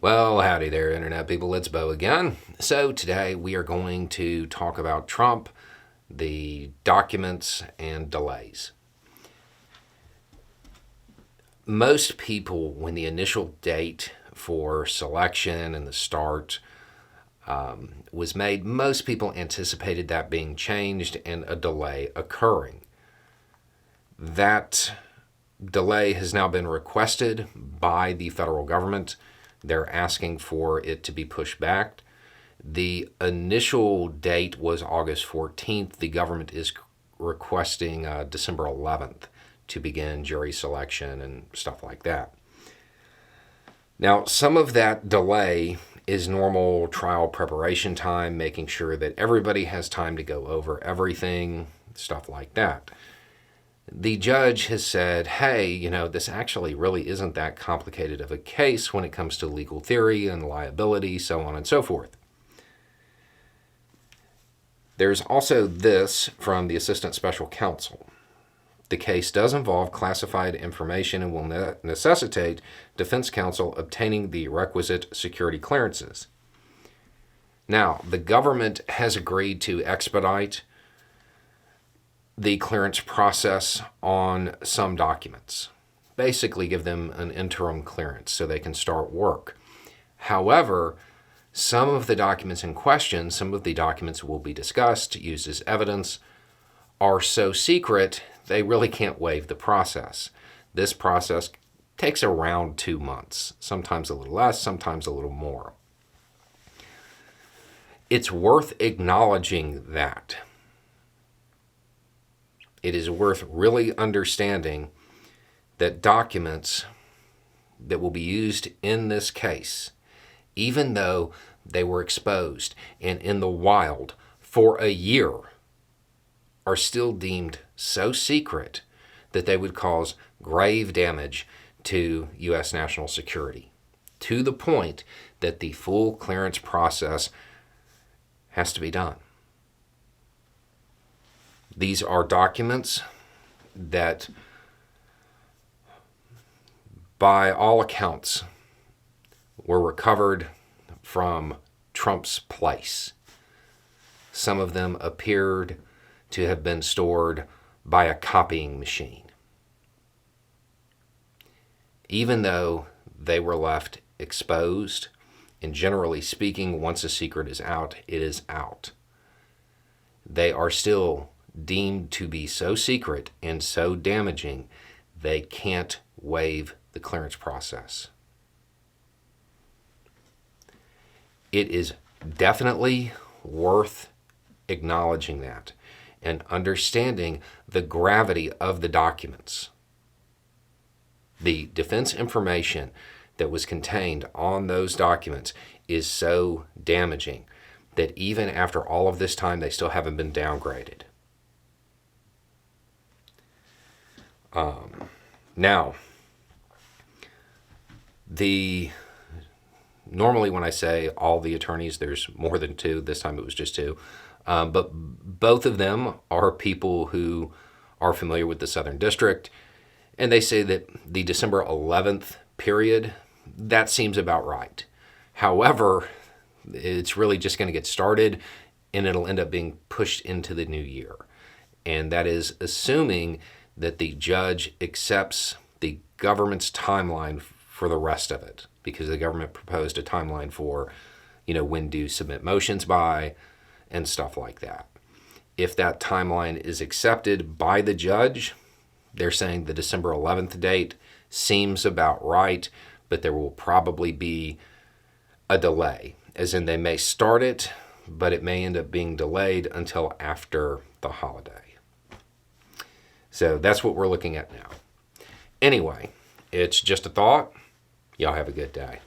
Well, howdy there, Internet people. It's Bo again. So, today we are going to talk about Trump, the documents, and delays. Most people, when the initial date for selection and the start was made, most people anticipated that being changed and a delay occurring. That delay has now been requested by the federal government. They're asking for it to be pushed back. The initial date was August 14th. The government is requesting December 11th to begin jury selection and stuff like that. Now, some of that delay is normal trial preparation time, making sure that everybody has time to go over everything, stuff like that. The judge has said, hey, this actually really isn't that complicated of a case when it comes to legal theory and liability, so on and so forth. There's also this from the Assistant Special Counsel. The case does involve classified information and will necessitate defense counsel obtaining the requisite security clearances. Now, the government has agreed to expedite the clearance process on some documents. Basically give them an interim clearance so they can start work. However, some of the documents in question, some of the documents will be discussed, used as evidence, are so secret they really can't waive the process. This process takes around 2 months, sometimes a little less, sometimes a little more. It's worth acknowledging that. It is worth really understanding that documents that will be used in this case, even though they were exposed and in the wild for a year, are still deemed so secret that they would cause grave damage to U.S. national security, to the point that the full clearance process has to be done. These are documents that, by all accounts, were recovered from Trump's place. Some of them appeared to have been stored by a copying machine. Even though they were left exposed, and generally speaking, once a secret is out, it is out. They are still deemed to be so secret and so damaging, they can't waive the clearance process. It is definitely worth acknowledging that and understanding the gravity of the documents. The defense information that was contained on those documents is so damaging that even after all of this time, they still haven't been downgraded. Now, normally when I say all the attorneys, there's more than two. This time it was just two. But both of them are people who are familiar with the Southern District. And they say that the December 11th period, that seems about right. However, it's really just going to get started and it'll end up being pushed into the new year. And that is assuming that the judge accepts the government's timeline for the rest of it, because the government proposed a timeline for, when to submit motions by and stuff like that. If that timeline is accepted by the judge, they're saying the December 11th date seems about right, but there will probably be a delay, as in they may start it, but it may end up being delayed until after the holiday. So that's what we're looking at now. Anyway, it's just a thought. Y'all have a good day.